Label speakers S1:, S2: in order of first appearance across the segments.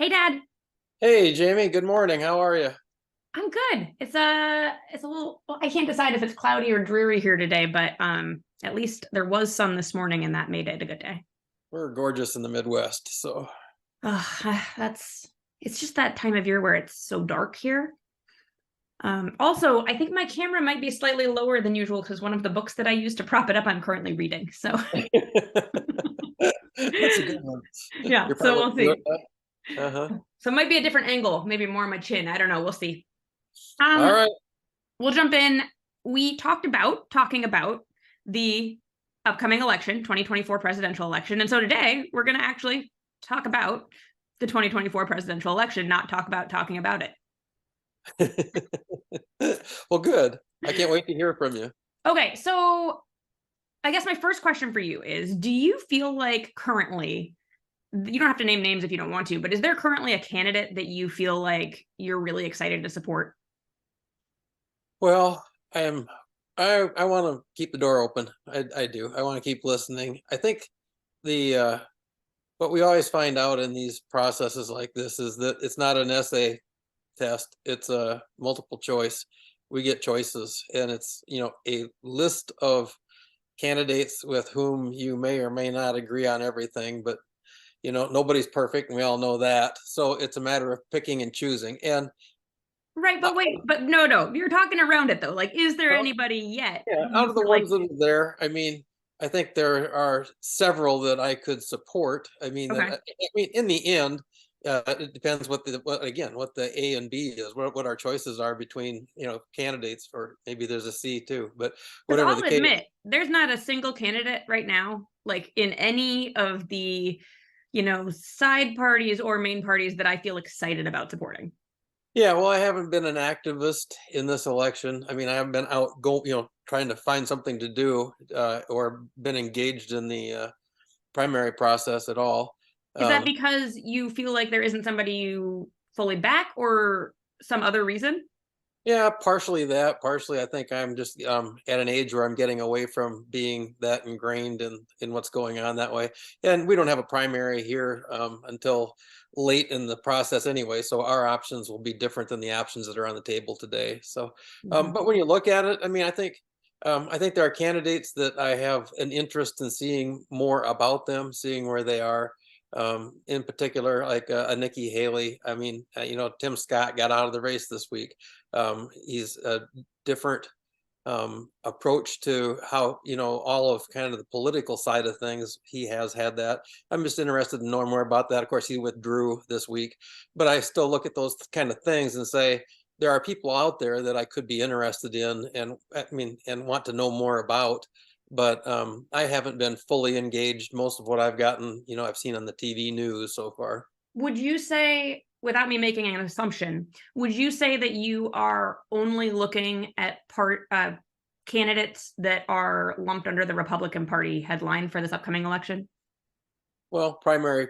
S1: Hey Dad,
S2: Hey, Jamie, good morning. How are you?
S1: I'm good. It's a little well, I can't decide if it's cloudy or dreary here today, but at least there was sun this morning and that made it a good day.
S2: We're gorgeous in the Midwest, so
S1: That's it's just that time of year where it's so dark here. Also, I think my camera might be slightly lower than usual because one of the books that I use to prop it up I'm currently reading. So
S2: that's a good one.
S1: yeah,
S2: You're
S1: so
S2: probably
S1: we'll see.
S2: uh-huh.
S1: So it might be a different angle, maybe more on my chin. I don't know. We'll see.
S2: All
S1: Um,
S2: right.
S1: we'll jump in. We talking about the upcoming election, 2024 presidential election. And so today we're going to actually talk about the 2024 presidential election, not talk about talking about it.
S2: Well, good. I can't wait to hear from you.
S1: Okay, so I guess my first question for you is, do you feel like currently, you don't have to name names if you don't want to, but is there currently a candidate that you feel like you're really excited to support?
S2: Well, I am I want to keep the door open. I do. I want to keep listening. I think the what we always find out in these processes like this is that it's not an essay test. It's a multiple choice. We get choices, and it's a list of candidates with whom you may or may not agree on everything, but nobody's perfect, and we all know that. So it's a matter of picking and choosing. And
S1: Right,
S2: uh,
S1: but wait, but no, you're talking around it though. Like, is there anybody yet
S2: yeah,
S1: who
S2: out
S1: you
S2: of the
S1: feel like,
S2: ones that are there, I mean, I think there are several that I could support.
S1: okay,
S2: I mean, in the end, it depends what the A and B is, what our choices are between candidates, or maybe there's a C too. But
S1: because
S2: whatever
S1: I'll
S2: the case,
S1: admit, there's not a single candidate right now, like in any of the, side parties or main parties that I feel excited about supporting.
S2: yeah. Well, I haven't been an activist in this election. I mean, I haven't been out trying to find something to do, or been engaged in the primary process at all.
S1: Is that
S2: Um,
S1: because you feel like there isn't somebody you fully back or some other reason?
S2: Yeah, partially that. Partially, I think I'm just at an age where I'm getting away from being that ingrained in what's going on that way. And we don't have a primary here until late in the process anyway. So our options will be different than the options that are on the table today. So,
S1: Mhm.
S2: but when you look at it, I mean, I think there are candidates that I have an interest in seeing more about them, seeing where they are. In particular, like a Nikki Haley. I mean, Tim Scott got out of the race this week. He's a different approach to how all of kind of the political side of things. He has had that. I'm just interested in knowing more about that. Of course, he withdrew this week, but I still look at those kind of things and say there are people out there that I could be interested in, and I mean, and want to know more about. But I haven't been fully engaged. Most of what I've gotten, I've seen on the TV news so far.
S1: Would you say, without me making an assumption, would you say that you are only looking at candidates that are lumped under the Republican Party headline for this upcoming election?
S2: Well, primary,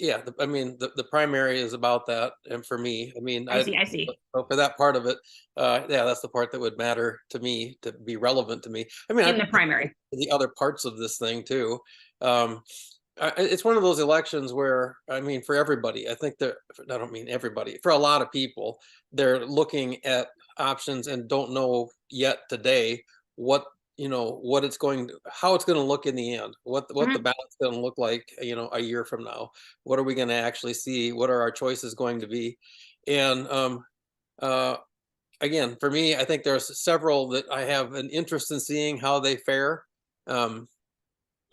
S2: yeah. I mean, the primary is about that, and for me, I mean,
S1: I see, I see.
S2: so for that part of it, yeah, that's the part that would matter to me, to be relevant to me. I mean, I
S1: In the primary.
S2: the other parts of this thing too. Um, it's one of those elections where, I mean, for everybody, I think that I don't mean everybody, for a lot of people, they're looking at options and don't know yet today what what it's going to, how it's going to look in the end, what the
S1: Mhm.
S2: ballot's going to look like, a year from now. What are we going to actually see? What are our choices going to be? And uh, again, for me, I think there's several that I have an interest in seeing how they fare. Um,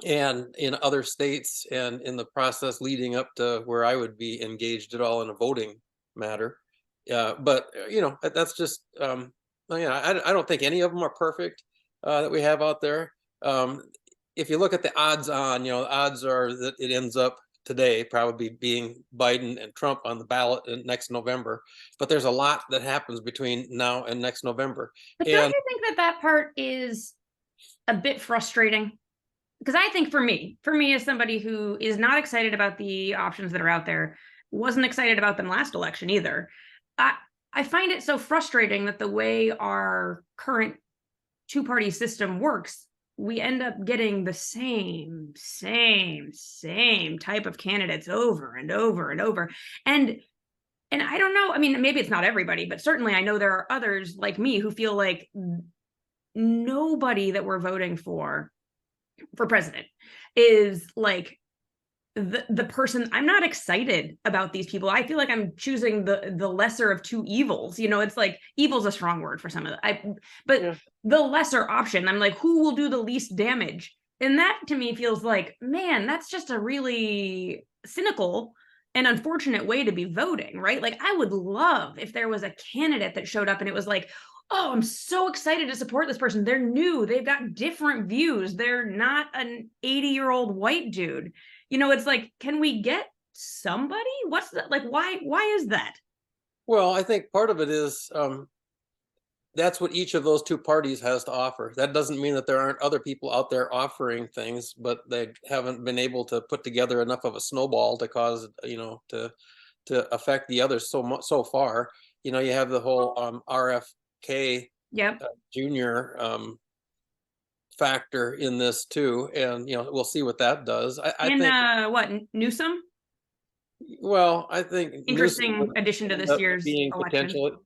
S2: and in other states, and in the process leading up to where I would be engaged at all in a voting matter. But that's just well, I don't think any of them are perfect that we have out there. Um, if you look at the odds on, the odds are that it ends up today probably being Biden and Trump on the ballot in next November. But there's a lot that happens between now and next November.
S1: But don't
S2: And
S1: you think that that part is a bit frustrating? Because I think for me as somebody who is not excited about the options that are out there, wasn't excited about them last election either. I I find it so frustrating that the way our current two-party system works, we end up getting the same type of candidates over and over and over. And I don't know, I mean, maybe it's not everybody, but certainly I know there are others like me who feel like nobody that we're voting for president is like the person. I'm not excited about these people. I feel like I'm choosing the lesser of two evils. You know, it's like evil's a strong word for some of it. But yeah, the lesser option. I'm like, who will do the least damage? And that to me feels like, man, that's just a really cynical and unfortunate way to be voting, right? Like, I would love if there was a candidate that showed up and it was like, oh, I'm so excited to support this person. They're new. They've got different views. They're not an 80-year-old white dude. You know, it's like, can we get somebody? What's that? Like, why is that?
S2: Well, I think part of it is that's what each of those two parties has to offer. That doesn't mean that there aren't other people out there offering things, but they haven't been able to put together enough of a snowball to cause, you know, to affect the others so far. You know, you have the whole RFK Jr. Factor in this too, and you know, we'll see what that does. I think
S1: what, Newsom?
S2: Well, I think
S1: interesting addition to this year's election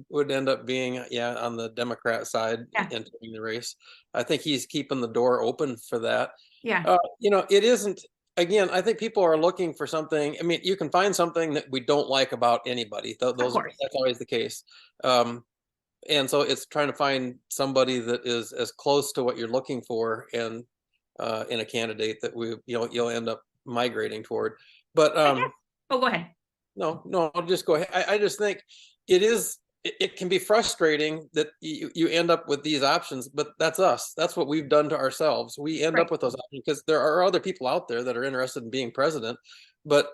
S2: would end up being on the Democrat side entering the race. I think he's keeping the door open for that.
S1: Yeah.
S2: You know, it isn't. Again, I think people are looking for something. I mean, you can find something that we don't like about anybody. That's always the case. And so it's trying to find somebody that is as close to what you're looking for and in a candidate that you'll end up migrating toward. But
S1: oh, go ahead.
S2: No, I'll just go ahead. I just think it can be frustrating that you end up with these options, but that's us. That's what we've done to ourselves. We end up with those options because there are other people out there that are interested in being president, but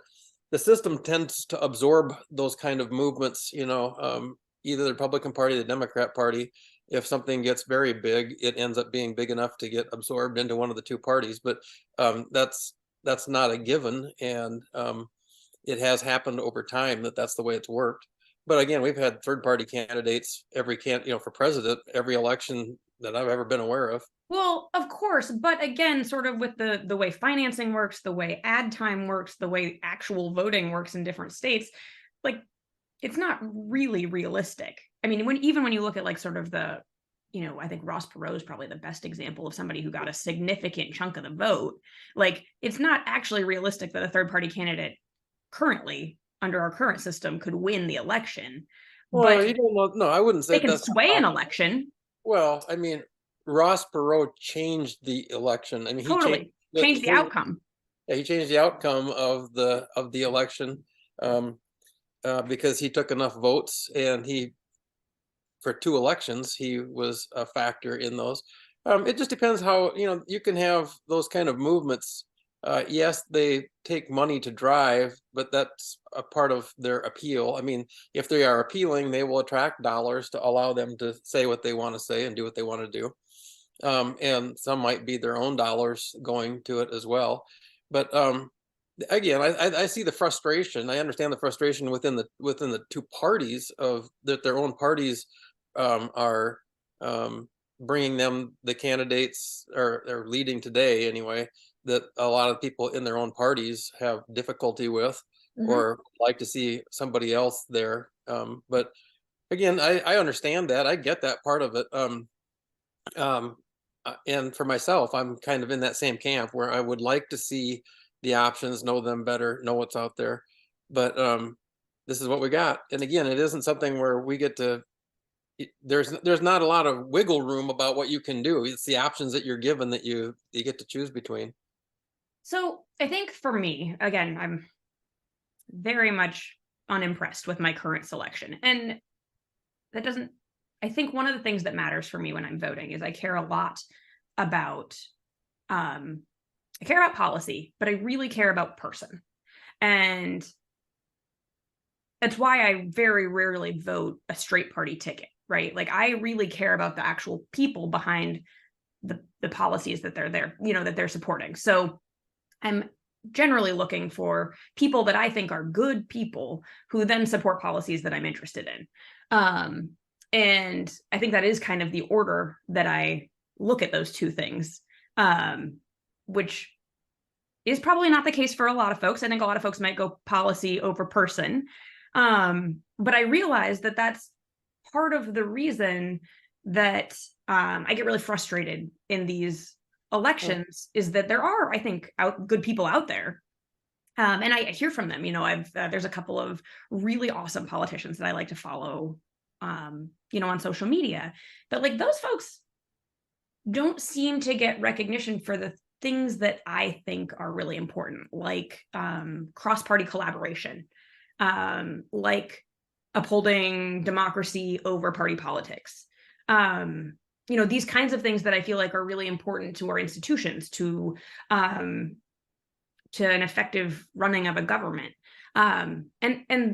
S2: the system tends to absorb those kind of movements, you know, either the Republican Party, the Democrat Party. If something gets very big, it ends up being big enough to get absorbed into one of the two parties. But that's not a given, and it has happened over time that's the way it's worked. But again, we've had third-party candidates for president every election that I've ever been aware of.
S1: Well, of course, but again, sort of with the way financing works, the way ad time works, the way actual voting works in different states, like, it's not really realistic. I mean, even when you look at like sort of the, you know, I think Ross Perot is probably the best example of somebody who got a significant chunk of the vote. Like, it's not actually realistic that a third-party candidate currently under our current system could win the election.
S2: Well, but you don't know. No, I wouldn't say
S1: they can sway an election.
S2: Well, I mean, Ross Perot changed the election. I mean,
S1: he changed the outcome.
S2: Yeah, he changed the outcome of the election because he took enough votes, and for two elections, he was a factor in those. It just depends how, you know, you can have those kind of movements. Yes, they take money to drive, but that's a part of their appeal. I mean, if they are appealing, they will attract dollars to allow them to say what they want to say and do what they want to do. And some might be their own dollars going to it as well. But again, I see the frustration. I understand the frustration within the two parties of that their own parties are bringing them the candidates or leading today anyway, that a lot of people in their own parties have difficulty with or like to see somebody else there. But again, I understand that. I get that part of it. And for myself, I'm kind of in that same camp where I would like to see the options, know them better, know what's out there. But this is what we got. And again, it isn't something where we get to, there's not a lot of wiggle room about what you can do. It's the options that you're given that you get to choose between.
S1: So I think for me, again, I'm very much unimpressed with my current selection. And that doesn't, I think one of the things that matters for me when I'm voting is I care a lot about, I care about policy, but I really care about person. And that's why I very rarely vote a straight party ticket, right? Like, I really care about the actual people behind the policies that they're there, you know, that they're supporting. So I'm generally looking for people that I think are good people who then support policies that I'm interested in. And I think that is kind of the order that I look at those two things. which is probably not the case for a lot of folks. I think a lot of folks might go policy over person. But I realize that that's part of the reason that I get really frustrated in these elections is that there are, I think, good people out there. And I hear from them, there's a couple of really awesome politicians that I like to follow, on social media, but like those folks don't seem to get recognition for the things that I think are really important, like cross-party collaboration, like upholding democracy over party politics. These kinds of things that I feel like are really important to our institutions, to an effective running of a government. And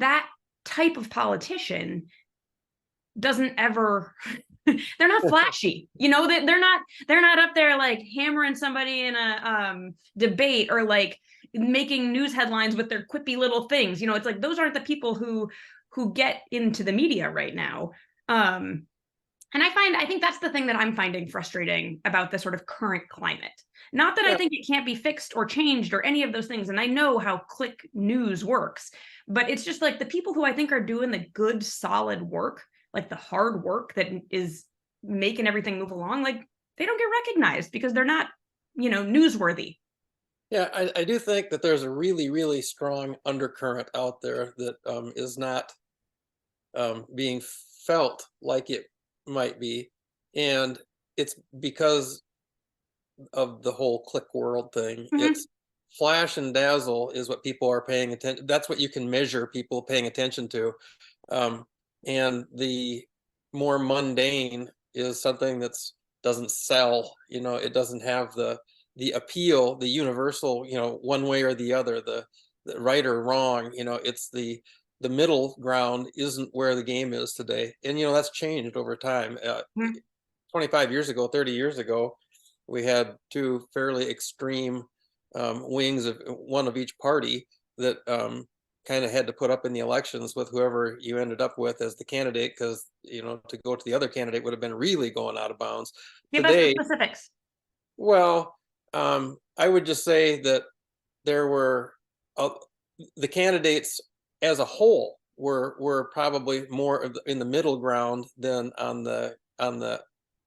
S1: that type of politician doesn't ever they're not flashy, they're not up there like hammering somebody in a debate or like making news headlines with their quippy little things. It's like those aren't the people who get into the media right now. And I think that's the thing that I'm finding frustrating about the sort of current climate. Not that I think it can't be fixed or changed or any of those things, and I know how click news works, but it's just like the people who I think are doing the good solid work, like the hard work that is making everything move along, like they don't get recognized because they're not, newsworthy.
S2: Yeah, I do think that there's a really, really strong undercurrent out there that is not being felt like it might be. And it's because of the whole click world thing.
S1: Mhm.
S2: It's flash and dazzle is what people are paying attention. That's what you can measure people paying attention to. And the more mundane is something that's doesn't sell, it doesn't have the appeal, the universal, one way or the other, the right or wrong, it's the middle ground isn't where the game is today. And, that's changed over time. 25 years ago, 30 years ago, we had two fairly extreme wings of one of each party that kind of had to put up in the elections with whoever you ended up with as the candidate, because to go to the other candidate would have been really going out of bounds.
S1: Give us the specifics.
S2: Well, I would just say that there were the candidates as a whole were probably more in the middle ground than on the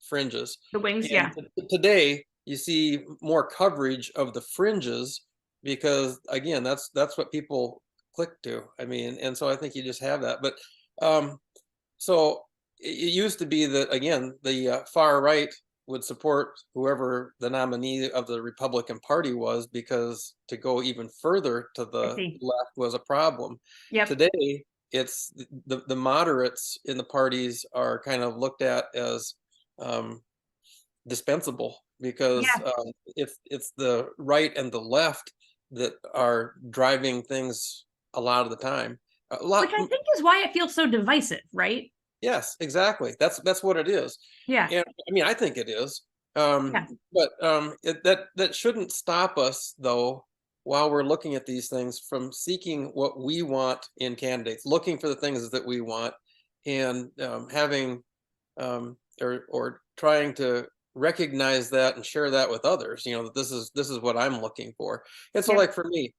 S2: fringes.
S1: The wings,
S2: and
S1: yeah.
S2: Today you see more coverage of the fringes because again, that's what people click to. I mean, and so I think you just have that. But so it used to be that again, the far right would support whoever the nominee of the Republican Party was, because to go even further to the left was a problem.
S1: Yep.
S2: Today, it's the moderates in the parties are kind of looked at as dispensable, because it's the right and the left that are driving things a lot of the time.
S1: Which I think is why it feels so divisive, right?
S2: Yes, exactly. That's what it is.
S1: Yeah.
S2: And I mean, I think it is. But that shouldn't stop us, though, while we're looking at these things, from seeking what we want in candidates, looking for the things that we want, and having or trying to recognize that and share that with others. That this is what I'm looking for. And so, like for me,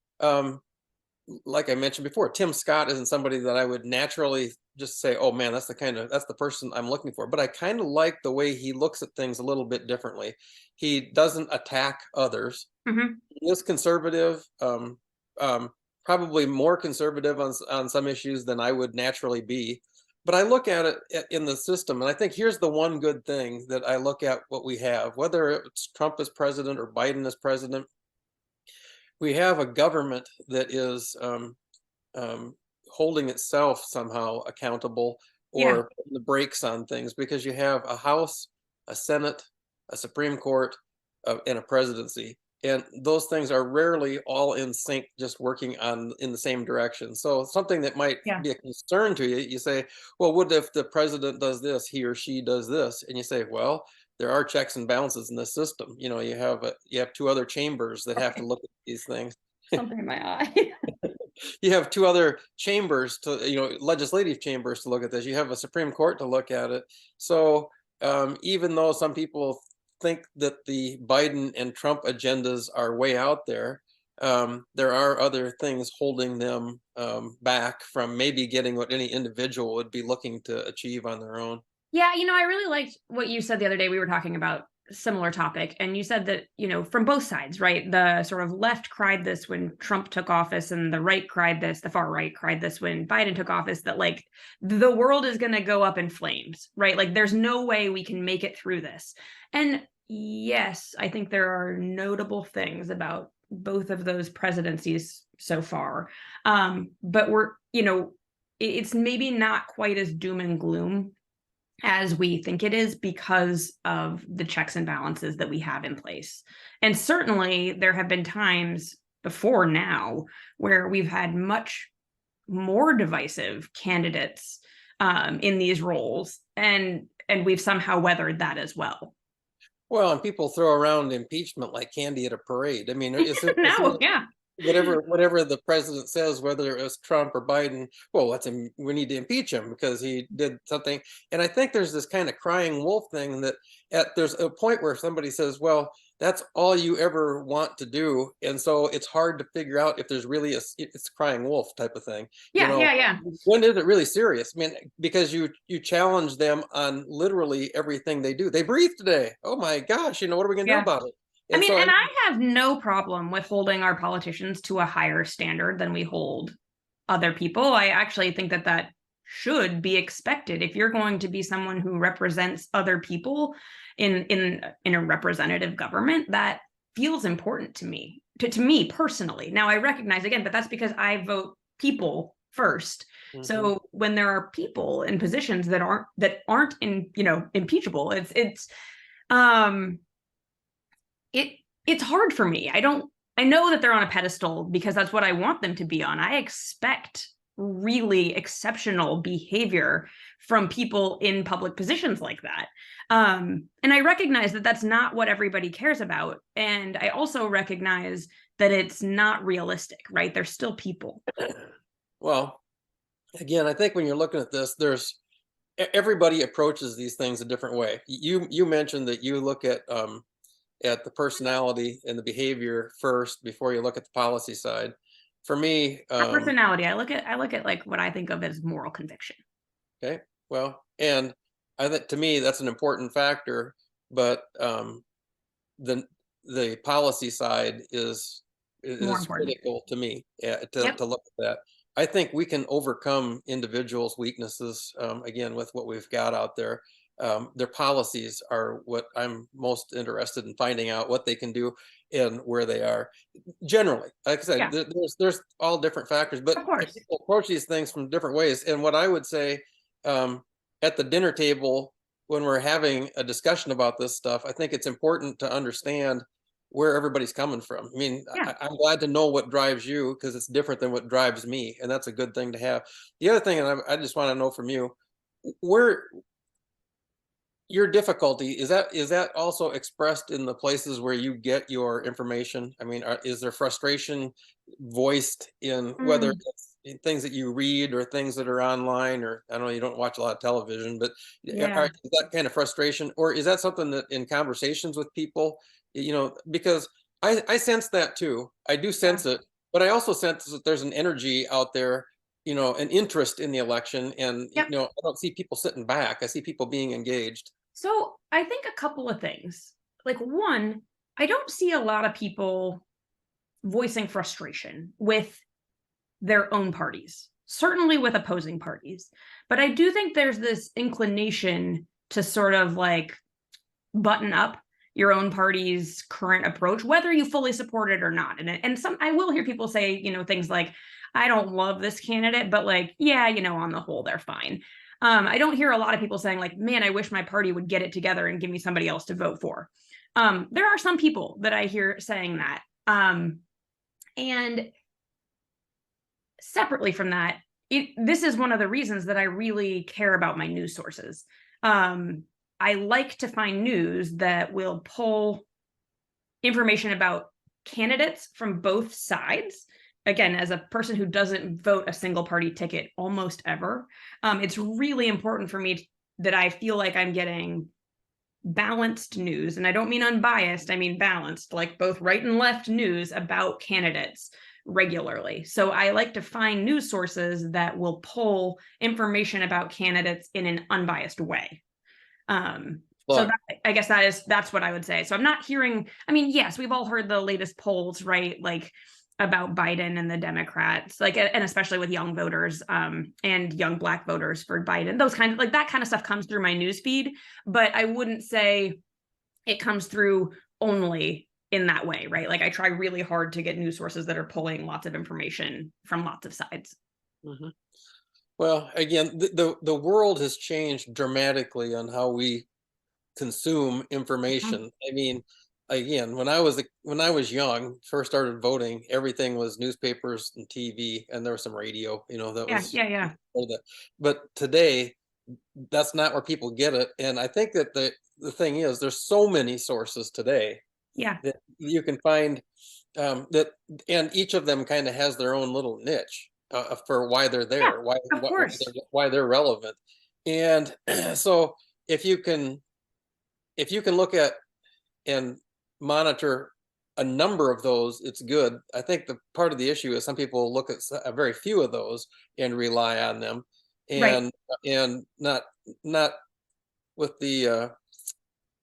S2: like I mentioned before, Tim Scott isn't somebody that I would naturally just say, oh man, that's the person I'm looking for. But I kind of like the way he looks at things a little bit differently. He doesn't attack others.
S1: Mm-hmm.
S2: He is conservative, probably more conservative on some issues than I would naturally be. But I look at it in the system, and I think here's the one good thing that I look at what we have, whether it's Trump as president or Biden as president. We have a government that is holding itself somehow accountable, or putting the brakes on things, because you have a House, a Senate, a Supreme Court, and a presidency. And those things are rarely all in sync, just working in the same direction. So something that might be a concern to you, you say, well, what if the president does this, he or she does this? And you say, well, there are checks and balances in this system. You have two other chambers that have to look at these things.
S1: Something in my eye.
S2: You have two other chambers legislative chambers to look at this. You have a Supreme Court to look at it. So even though some people think that the Biden and Trump agendas are way out there. There are other things holding them back from maybe getting what any individual would be looking to achieve on their own.
S1: Yeah, I really liked what you said the other day. We were talking about a similar topic, and you said that, from both sides, right? The sort of left cried this when Trump took office, and the right cried this, the far right cried this when Biden took office, that like the world is going to go up in flames, right? Like there's no way we can make it through this. And yes, I think there are notable things about both of those presidencies so far. But it's maybe not quite as doom and gloom as we think it is because of the checks and balances that we have in place. And certainly there have been times before now where we've had much more divisive candidates in these roles, and we've somehow weathered that as well.
S2: Well, and people throw around impeachment like candy at a parade. I mean,
S1: No, yeah.
S2: whatever the president says, whether it was Trump or Biden, well, we need to impeach him because he did something. And I think there's this kind of crying wolf thing that there's a point where somebody says, well, that's all you ever want to do. And so it's hard to figure out if there's really it's crying wolf type of thing.
S1: Yeah, yeah.
S2: When is it really serious? I mean, because you challenge them on literally everything they do. They breathe today. Oh my gosh, what are we gonna do about it?
S1: And I have no problem with holding our politicians to a higher standard than we hold other people. I actually think that should be expected. If you're going to be someone who represents other people in a representative government, that feels important to me, to me personally. Now I recognize again, but that's because I vote people first. Mm-hmm. So when there are people in positions that aren't impeachable, it's hard for me. I know that they're on a pedestal because that's what I want them to be on. I expect really exceptional behavior from people in public positions like that. And I recognize that that's not what everybody cares about. And I also recognize that it's not realistic, right? They're still people.
S2: Well, again, I think when you're looking at this, everybody approaches these things a different way. You mentioned that you look at the personality and the behavior first before you look at the policy side. For me,
S1: personality, I look at like what I think of as moral conviction.
S2: Okay, well, and I think to me that's an important factor, but the policy side is critical to me to look at that. I think we can overcome individuals' weaknesses again with what we've got out there. Their policies are what I'm most interested in finding out what they can do and where they are. Generally, like I said, there's all different factors, but people approach these things from different ways. And what I would say at the dinner table when we're having a discussion about this stuff, I think it's important to understand where everybody's coming from. I mean, I'm glad to know what drives you because it's different than what drives me, and that's a good thing to have. The other thing, and I just want to know from you, where your difficulty is that also expressed in the places where you get your information? I mean, is there frustration voiced in whether it's in things that you read or things that are online, or I don't know, you don't watch a lot of television, but is that kind of frustration, or is that something that in conversations with people, because I sense that too. I do sense it, but I also sense that there's an energy out there, an interest in the election, and I don't see people sitting back. I see people being engaged.
S1: So I think a couple of things. Like one, I don't see a lot of people voicing frustration with their own parties, certainly with opposing parties. But I do think there's this inclination to sort of like button up your own party's current approach, whether you fully support it or not. And I will hear people say, things like, I don't love this candidate, but like, on the whole, they're fine. I don't hear a lot of people saying like, man, I wish my party would get it together and give me somebody else to vote for. There are some people that I hear saying that. And separately from that, this is one of the reasons that I really care about my news sources. I like to find news that will pull information about candidates from both sides. Again, as a person who doesn't vote a single party ticket almost ever, it's really important for me that I feel like I'm getting balanced news, and I don't mean unbiased, I mean balanced, like both right and left news about candidates regularly. So I like to find news sources that will pull information about candidates in an unbiased way. So
S2: Look,
S1: that, I guess that's what I would say. So I'm not hearing, I mean, yes, we've all heard the latest polls, right? Like about Biden and the Democrats, like, and especially with young voters, and young Black voters for Biden, those kinds of, like, that kind of stuff comes through my news feed, but I wouldn't say it comes through only in that way, right? Like I try really hard to get news sources that are pulling lots of information from lots of sides.
S2: mhm. Well, again, the world has changed dramatically on how we consume information. I mean, again, when I was young, first started voting, everything was newspapers and TV, and there was some radio. That
S1: Yeah,
S2: was
S1: yeah, yeah,
S2: all that. But today, that's not where people get it. And I think that the thing is, there's so many sources today
S1: yeah.
S2: that you can find, that, and each of them kind of has their own little niche, for why they're
S1: Yeah,
S2: there, why
S1: of course.
S2: why they're relevant. And so if you can look at and monitor a number of those, it's good. I think the part of the issue is some people look at a very few of those and rely on them,
S1: Right.
S2: and not with the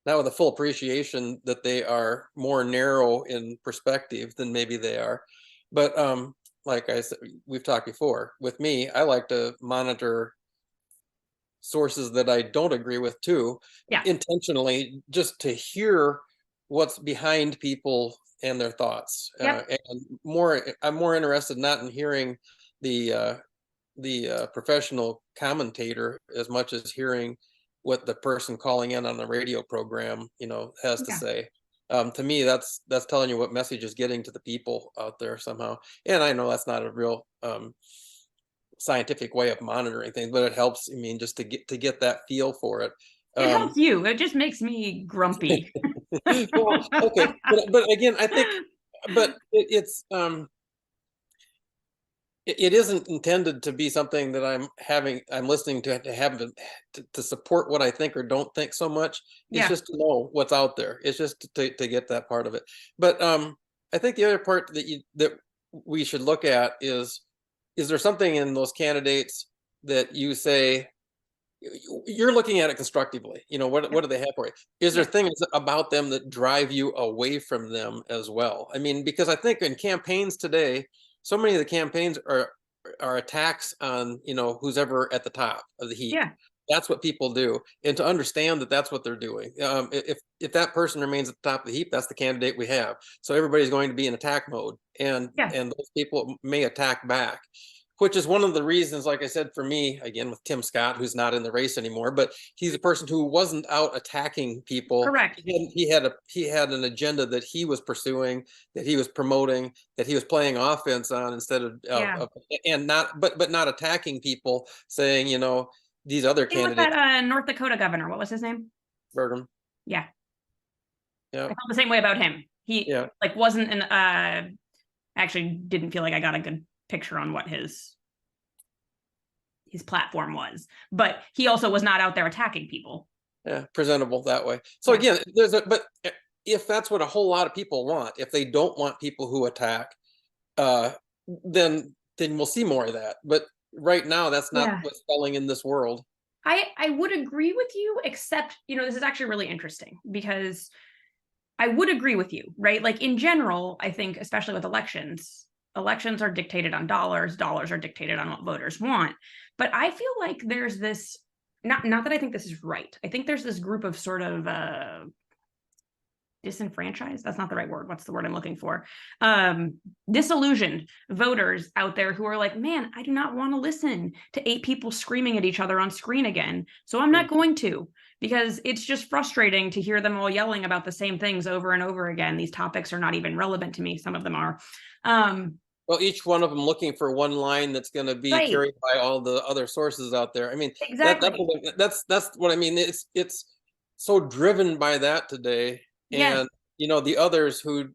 S2: not with a full appreciation that they are more narrow in perspective than maybe they are. But like I said, we've talked before. With me, I like to monitor sources that I don't agree with too,
S1: Yeah.
S2: intentionally, just to hear what's behind people and their thoughts.
S1: Yep.
S2: And I'm more interested not in hearing the professional commentator as much as hearing what the person calling in on the radio program, has to
S1: Yeah.
S2: say. To me, that's telling you what message is getting to the people out there somehow. And I know that's not a real scientific way of monitoring things, but it helps. I mean, just to get that feel for it.
S1: It
S2: Um,
S1: helps you. It just makes me grumpy.
S2: well, okay, but again, I think, but it isn't intended to be something that I'm listening to have to support what I think or don't think so much. It's
S1: Yeah.
S2: just to know what's out there. It's just to get that part of it. But I think the other part that we should look at is there something in those candidates that you say you're looking at it constructively? What do they have for you? Is there
S1: Yeah.
S2: things about them that drive you away from them as well? I mean, because I think in campaigns today, so many of the campaigns are attacks on who's ever at the top of the heap.
S1: Yeah.
S2: That's what people do, and to understand that that's what they're doing. If that person remains at the top of the heap, that's the candidate we have. So everybody's going to be in attack mode, and
S1: Yeah.
S2: those people may attack back, which is one of the reasons, like I said, for me, again, with Tim Scott, who's not in the race anymore, but he's a person who wasn't out attacking people.
S1: Correct.
S2: He had an agenda that he was pursuing, that he was promoting, that he was playing offense on instead
S1: Yeah.
S2: and not, but not attacking people, saying, these other
S1: Same with
S2: candidates,
S1: that North Dakota governor. What was his name?
S2: Bergam.
S1: Yeah. I
S2: Yeah,
S1: felt the same way about him. He
S2: yeah.
S1: like wasn't an actually didn't feel like I got a good picture on what his platform was, but he also was not out there attacking people.
S2: Yeah, presentable that way. So
S1: Yeah.
S2: again, but if that's what a whole lot of people want, if they don't want people who attack, uh, then we'll see more of that. But right now, that's not
S1: Yeah.
S2: what's selling in this world.
S1: I would agree with you, except, this is actually really interesting because I would agree with you, right? Like in general, I think, especially with elections are dictated on dollars, dollars are dictated on what voters want. But I feel like there's this, not that I think this is right. I think there's this group of sort of disenfranchised, that's not the right word, what's the word I'm looking for, disillusioned voters out there who are like, man, I do not want to listen to 8 people screaming at each other on screen again, so I'm not going to, because it's just frustrating to hear them all yelling about the same things over and over again. These topics are not even relevant to me, some of them are.
S2: Well, each one of them looking for one line that's going to be
S1: Right.
S2: carried by all the other sources out there. I mean,
S1: Exactly.
S2: that's what I mean. It's so driven by that today,
S1: Yes.
S2: and the others who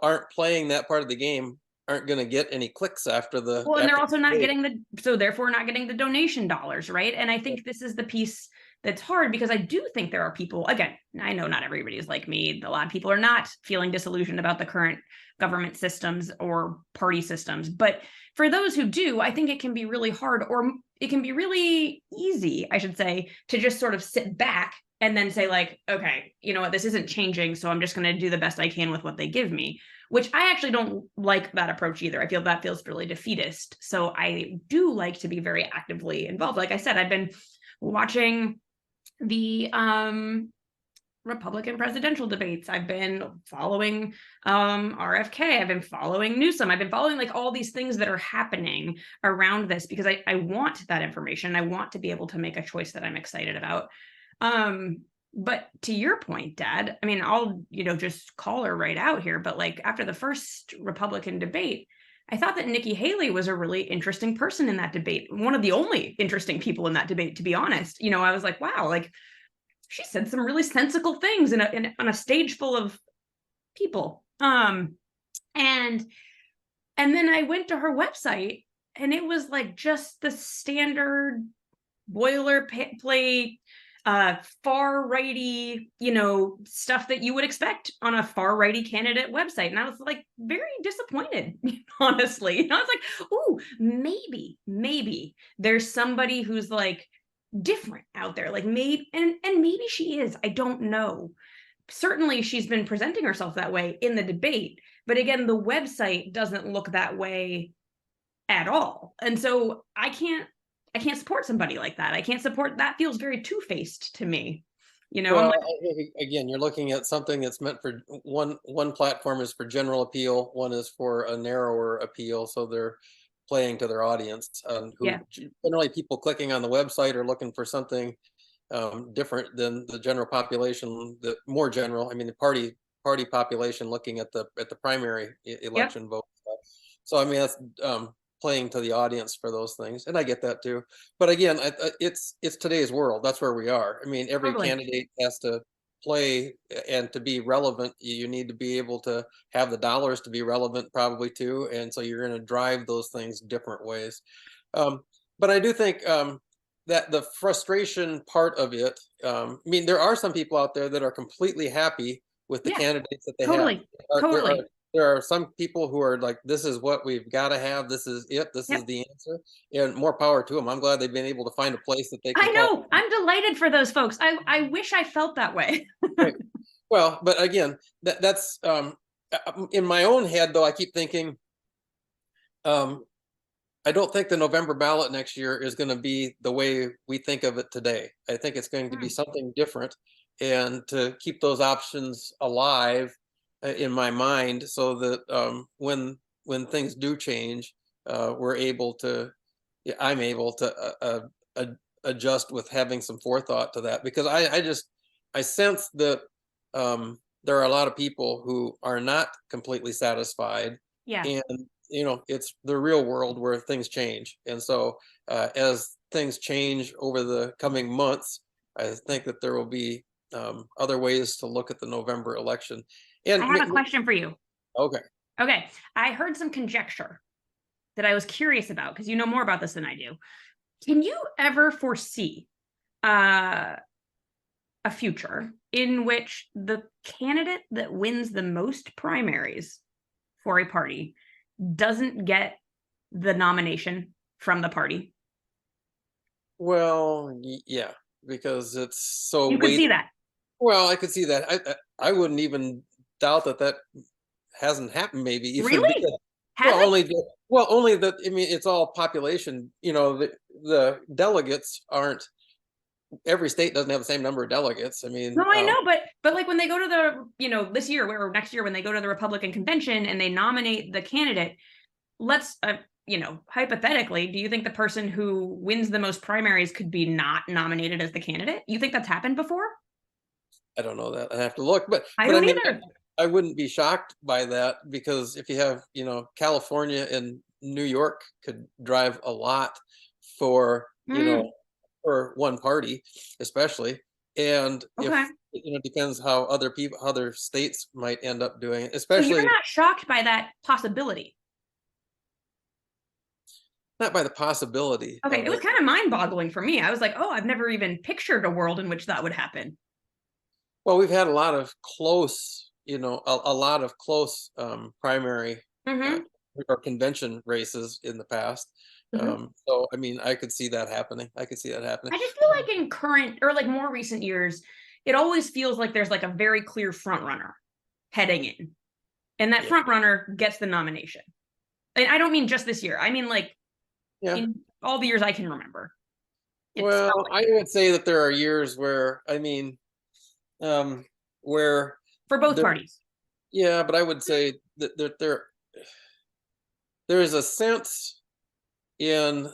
S2: aren't playing that part of the game aren't going to get any clicks after
S1: Well, and they're also not
S2: the
S1: getting so therefore not getting the donation dollars, right? And I think this is the piece that's hard, because I do think there are people, again, I know not everybody is like me. A lot of people are not feeling disillusioned about the current government systems or party systems. But for those who do, I think it can be really hard, or it can be really easy, I should say, to just sort of sit back and then say, like, okay, you know what, this isn't changing, so I'm just going to do the best I can with what they give me, which I actually don't like that approach either. I feel that feels really defeatist. So I do like to be very actively involved. Like I said, I've been watching the Republican presidential debates. I've been following RFK. I've been following Newsom. I've been following like all these things that are happening around this, because I want that information. I want to be able to make a choice that I'm excited about. But to your point, Dad, I mean, I'll, just call her right out here, but like after the first Republican debate, I thought that Nikki Haley was a really interesting person in that debate. One of the only interesting people in that debate, to be honest. I was like, wow, like she said some really sensible things on a stage full of people. And then I went to her website, and it was like just the standard boilerplate, far righty, stuff that you would expect on a far righty candidate website. And I was like very disappointed, honestly. And I was like, ooh, maybe there's somebody who's like different out there. Like maybe, and maybe she is, I don't know. Certainly she's been presenting herself that way in the debate, but again, the website doesn't look that way at all. And so I can't support somebody like that. I can't support that. Feels very two-faced to me. I'm
S2: Well,
S1: like,
S2: again, you're looking at something that's meant for one platform is for general appeal, one is for a narrower appeal. So they're playing to their audience, who
S1: yeah,
S2: generally people clicking on the website are looking for something different than the general population, the more general. I mean, the party population looking at the primary
S1: yep,
S2: election vote. So I mean, that's playing to the audience for those things, and I get that too. But again, it's today's world. That's where we are. I mean, every
S1: totally.
S2: candidate has to play, and to be relevant, you need to be able to have the dollars to be relevant, probably too. And so you're going to drive those things different ways. But I do think that the frustration part of it. I mean, there are some people out there that are completely happy with the
S1: Yeah,
S2: candidates that they have.
S1: totally, totally.
S2: There are some people who are like, this is what we've got to have. This is it. This is
S1: Yep.
S2: the answer. And more power to them. I'm glad they've been able to find a place that they can
S1: I
S2: call.
S1: know. I'm delighted for those folks. I wish I felt that way.
S2: Right. Well, but again, that's in my own head, though, I keep thinking, I don't think the November ballot next year is going to be the way we think of it today. I think it's going to be something different, and to keep those options alive in my mind, so that when things do change, we're able to, I'm able to adjust with having some forethought to that, because I sense that there are a lot of people who are not completely satisfied,
S1: Yeah.
S2: and it's the real world where things change. And so as things change over the coming months, I think that there will be other ways to look at the November election. And
S1: I have a question for you.
S2: okay.
S1: Okay. I heard some conjecture that I was curious about, because you know more about this than I do. Can you ever foresee a future in which the candidate that wins the most primaries for a party doesn't get the nomination from the party?
S2: Well, yeah, because it's so
S1: You could see that.
S2: Well, I could see that. I wouldn't even doubt that hasn't happened, maybe even
S1: Really?
S2: because,
S1: Has
S2: well,
S1: it?
S2: only that, I mean, it's all population, the delegates aren't, every state doesn't have the same number of delegates. I mean,
S1: No, I know, but like when they go to the, this year or next year, when they go to the Republican convention and they nominate the candidate, let's, hypothetically, do you think the person who wins the most primaries could be not nominated as the candidate? You think that's happened before?
S2: I don't know that. I have to look, but
S1: I
S2: I
S1: don't
S2: mean,
S1: either.
S2: I wouldn't be shocked by that, because if you have, California and New York could drive a lot for,
S1: Mm,
S2: for one party, especially. And if,
S1: okay.
S2: depends how other states might end up doing it,
S1: So you're
S2: especially.
S1: not shocked by that possibility?
S2: not by the possibility
S1: Okay,
S2: of
S1: it was
S2: it.
S1: kind of mind-boggling for me. I was like, oh, I've never even pictured a world in which that would happen.
S2: Well, we've had a lot of close, a lot of close primary uh,
S1: Hmm.
S2: or convention races in the past.
S1: Hmm.
S2: So, I mean, I could see that happening. I could see that happening.
S1: I just feel like in current or like more recent years, it always feels like there's like a very clear front runner heading in, and that
S2: Yeah.
S1: front runner gets the nomination. And I don't mean just this year. I mean like
S2: Yeah.
S1: in all the years I can remember. It's felt
S2: Well,
S1: like
S2: I
S1: it
S2: would say that there are years where, I mean, where
S1: for both
S2: there,
S1: parties.
S2: yeah, but I would say that there is a sense in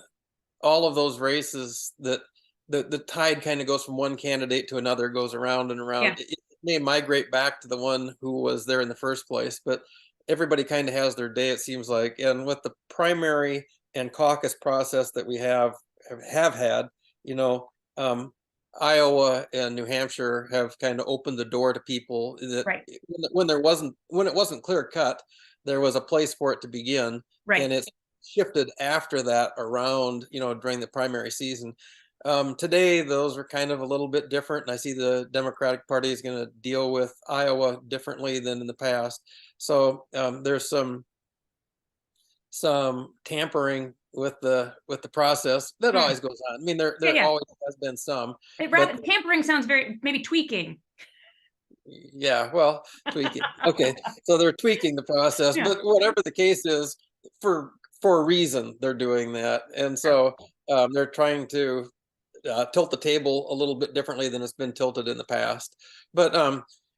S2: all of those races that the tide kind of goes from one candidate to another, goes around and
S1: Yeah.
S2: around. It may migrate back to the one who was there in the first place, but everybody kind of has their day, it seems like. And with the primary and caucus process that we have had, you know, um, Iowa and New Hampshire have kind of opened the door to people that
S1: Right.
S2: when it wasn't clear cut, there was a place for it to begin,
S1: Right.
S2: and it's shifted after that around, during the primary season. Today, those are kind of a little bit different, and I see the Democratic Party is going to deal with Iowa differently than in the past. So there's some tampering with the process that
S1: Hmm.
S2: always goes on. I mean, there
S1: Yeah.
S2: always has been some, but
S1: Rather tampering sounds very maybe tweaking.
S2: yeah, well, tweaking. Okay, so they're tweaking the process,
S1: Yeah.
S2: but whatever the case is, for for a reason they're doing that, and
S1: Sure.
S2: so they're trying to tilt the table a little bit differently than it's been tilted in the past. But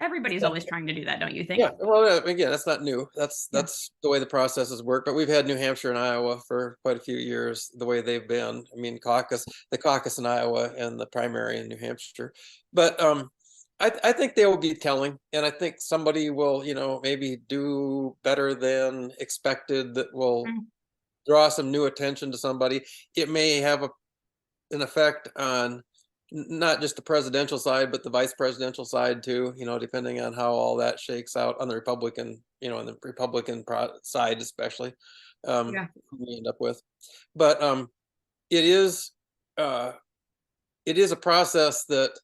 S1: Everybody's
S2: uh,
S1: always trying to do that, don't you think?
S2: yeah, well, again, that's not new.
S1: Yeah.
S2: That's the way the processes work. But we've had New Hampshire and Iowa for quite a few years, the way they've been. I mean, the caucus in Iowa and the primary in New Hampshire. But I think they will be telling, and I think somebody will, maybe do better than expected. That will
S1: Mm.
S2: draw some new attention to somebody. It may have an effect on not just the presidential side, but the vice presidential side too, depending on how all that shakes out on the Republican, on the side, especially,
S1: Yeah.
S2: who we end up with. But it is, uh, it is a process that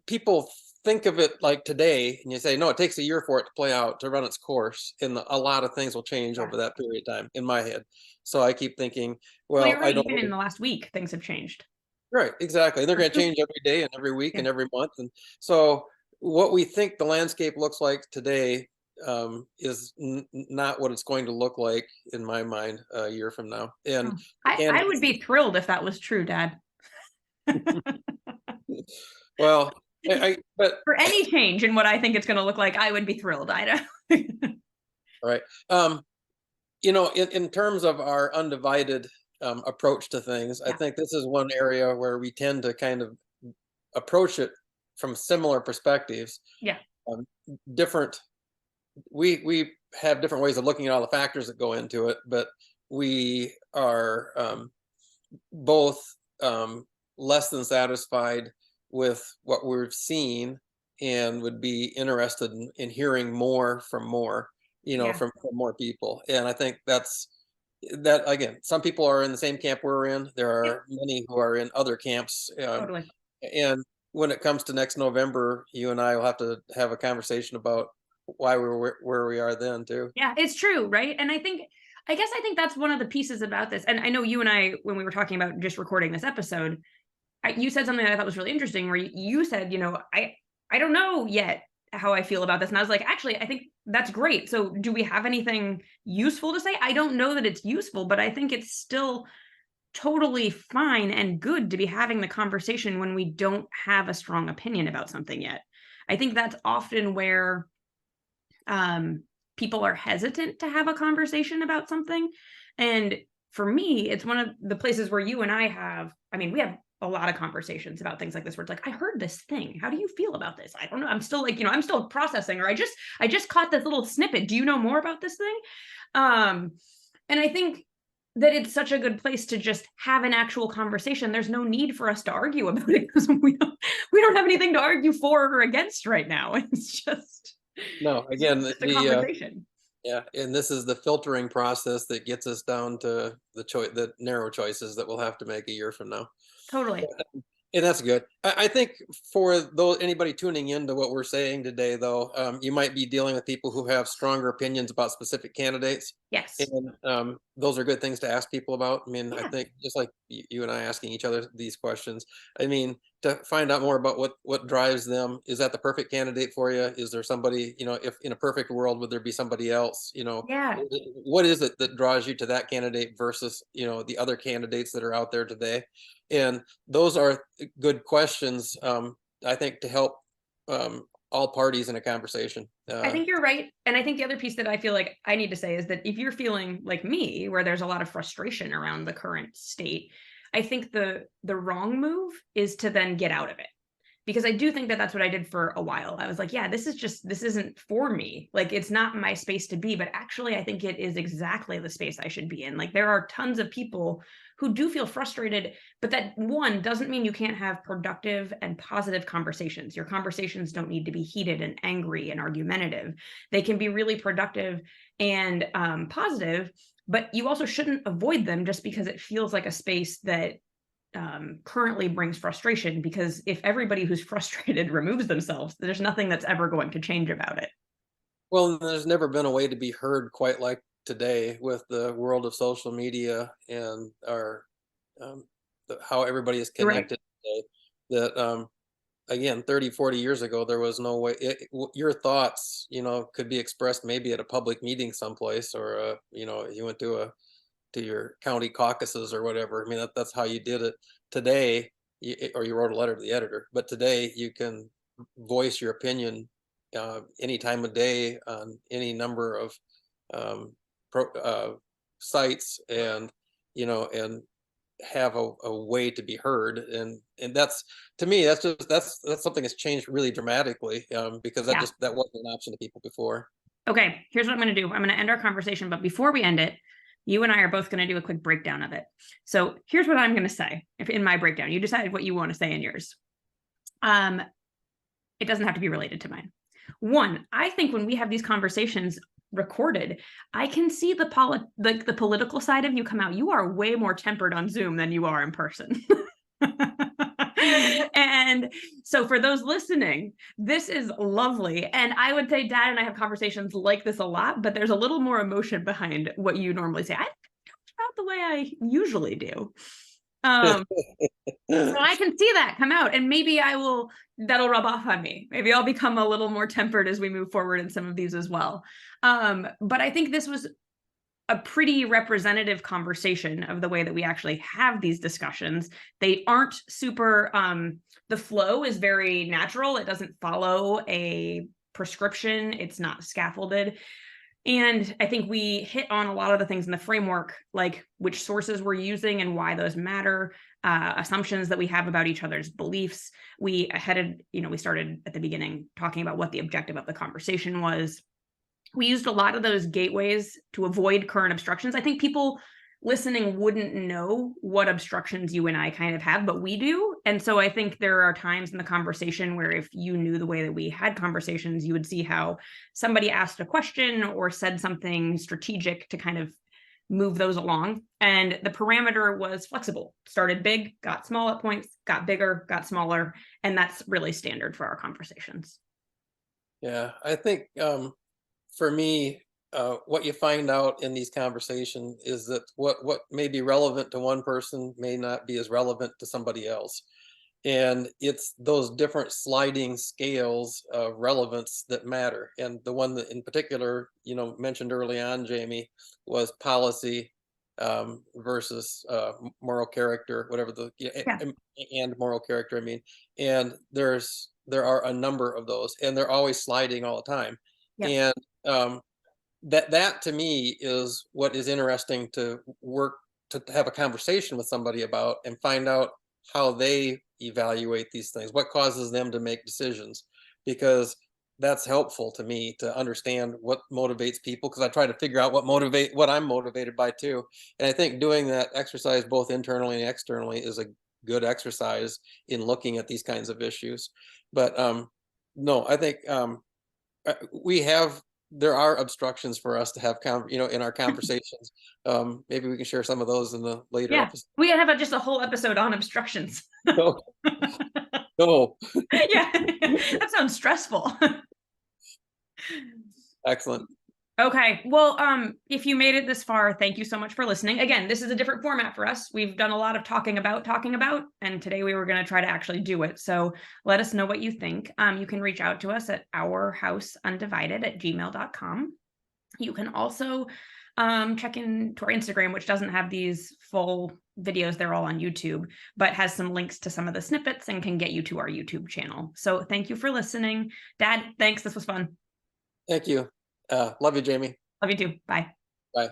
S2: people think of it like today, and you say, no, it takes a year for it to play out, to run its course. And a lot of things will change
S1: Yeah.
S2: over that period of time in my head. So I keep thinking,
S1: Well,
S2: well,
S1: you're
S2: I
S1: right.
S2: don't
S1: Even in
S2: really.
S1: the last week, things have changed.
S2: Right, exactly. They're
S1: For
S2: going to
S1: two.
S2: change every day and every week
S1: Yeah.
S2: and every month. And so what we think the landscape looks like today is not what it's going to look like in my mind a year from now. And
S1: Oh.
S2: the
S1: I would
S2: candidates,
S1: be thrilled if that was true, Dad.
S2: well, but
S1: For any change in what I think it's going to look like, I would be thrilled. I don't.
S2: all right. In terms of our undivided approach to things, I
S1: Yeah.
S2: think this is one area where we tend to kind of approach it from similar perspectives.
S1: Yeah.
S2: Um, different we have different ways of looking at all the factors that go into it, but we are both less than satisfied with what we've seen and would be interested in hearing more from
S1: Yeah.
S2: from more people. And I think that again, some people are in the same camp we're in. There
S1: Yeah.
S2: are many who are in other camps,
S1: Totally.
S2: and when it comes to next November, you and I will have to have a conversation about why we're where we are then too.
S1: Yeah, it's true, right? And I guess I think that's one of the pieces about this. And I know you and I, when we were talking about just recording this episode, you said something that I thought was really interesting, where you said, I don't know yet how I feel about this. And I was like, actually, I think that's great. So do we have anything useful to say? I don't know that it's useful, but I think it's still totally fine and good to be having the conversation when we don't have a strong opinion about something yet. I think that's often where people are hesitant to have a conversation about something. And for me, it's one of the places where you and I have, I mean, we have a lot of conversations about things like this where it's like, I heard this thing. How do you feel about this? I don't know. I'm still like, I'm still processing, or I just caught this little snippet. Do you know more about this thing? And I think that it's such a good place to just have an actual conversation. There's no need for us to argue about it because we don't have anything to argue for or against right now. It's just
S2: No, again,
S1: a conversation.
S2: Yeah, and this is the filtering process that gets us down to the narrow choices that we'll have to make a year from now.
S1: Totally.
S2: And that's good. I think for those anybody tuning into what we're saying today, though, you might be dealing with people who have stronger opinions about specific candidates,
S1: Yes.
S2: and those are good things to ask people about. I mean, I
S1: Yeah.
S2: think just like you and I asking each other these questions. I mean, to find out more about what drives them. Is that the perfect candidate for you? Is there somebody, if in a perfect world, would there be somebody else?
S1: Yeah.
S2: What is it that draws you to that candidate versus the other candidates that are out there today? And those are good questions, I think, to help all parties in a conversation.
S1: I think you're right. And I think the other piece that I feel like I need to say is that if you're feeling like me, where there's a lot of frustration around the current state, I think the wrong move is to then get out of it. Because I do think that that's what I did for a while. I was like, yeah, this isn't for me. Like, it's not my space to be, but actually I think it is exactly the space I should be in. Like, there are tons of people who do feel frustrated, but that one doesn't mean you can't have productive and positive conversations. Your conversations don't need to be heated and angry and argumentative. They can be really productive and positive, but you also shouldn't avoid them just because it feels like a space that currently brings frustration, because if everybody who's frustrated removes themselves, there's nothing that's ever going to change about it.
S2: Well, there's never been a way to be heard quite like today with the world of social media and um, how everybody is
S1: You're right.
S2: connected today. That again, 30, 40 years ago, there was no way your thoughts, could be expressed maybe at a public meeting someplace, or you went to your county caucuses or whatever. I mean, that's how you did it. Today, or you wrote a letter to the editor, but today you can voice your opinion any time of day on any number of um, sites, and have a way to be heard. And that's, to me, that's something that's changed really dramatically, because
S1: Yeah.
S2: that wasn't an option to people before.
S1: Okay, here's what I'm going to do. I'm going to end our conversation, but before we end it, you and I are both going to do a quick breakdown of it. So here's what I'm going to say. If in my breakdown, you decide what you want to say in yours. It doesn't have to be related to mine. One, I think when we have these conversations recorded, I can see the political side of you come out. You are way more tempered on Zoom than you are in person. And so for those listening, this is lovely. And I would say Dad and I have conversations like this a lot, but there's a little more emotion behind what you normally say. I talk about the way I usually do. So I can see that come out, and maybe that'll rub off on me. Maybe I'll become a little more tempered as we move forward in some of these as well. But I think this was a pretty representative conversation of the way that we actually have these discussions. They aren't super, the flow is very natural. It doesn't follow a prescription. It's not scaffolded. And I think we hit on a lot of the things in the framework, like which sources we're using and why those matter, assumptions that we have about each other's beliefs. We started at the beginning talking about what the objective of the conversation was. We used a lot of those gateways to avoid current obstructions. I think people listening wouldn't know what obstructions you and I kind of have, but we do. And so I think there are times in the conversation where if you knew the way that we had conversations, you would see how somebody asked a question or said something strategic to kind of move those along. And the parameter was flexible. Started big, got small at points, got bigger, got smaller. And that's really standard for our conversations.
S2: Yeah, I think for me, what you find out in these conversations is that what may be relevant to one person may not be as relevant to somebody else. And it's those different sliding scales of relevance that matter. And the one that in particular, mentioned early on, Jamie, was policy versus moral character, whatever
S1: Yeah.
S2: and moral character, I mean. And there are a number of those, and they're always sliding all the time.
S1: Yep.
S2: And um, that to me is what is interesting to work to have a conversation with somebody about, and find out how they evaluate these things, what causes them to make decisions, because that's helpful to me to understand what motivates people, because I try to figure out what I'm motivated by too. And I think doing that exercise both internally and externally is a good exercise in looking at these kinds of issues. But no, I think we have there are obstructions for us to have in our conversations. Maybe we can share some of those in the later
S1: Yeah,
S2: episode.
S1: we could have just a whole episode on obstructions.
S2: No, no.
S1: Yeah, that sounds stressful.
S2: Excellent.
S1: Okay, well, if you made it this far, thank you so much for listening. Again, this is a different format for us. We've done a lot of talking about, and today we were going to try to actually do it. So let us know what you think. You can reach out to us at ourhouseundivided@gmail.com. You can also check into our Instagram, which doesn't have these full videos. They're all on YouTube, but has some links to some of the snippets and can get you to our YouTube channel. So thank you for listening. Dad, thanks. This was fun.
S2: Thank you. Love you, Jamie.
S1: Love you too. Bye.
S2: Bye.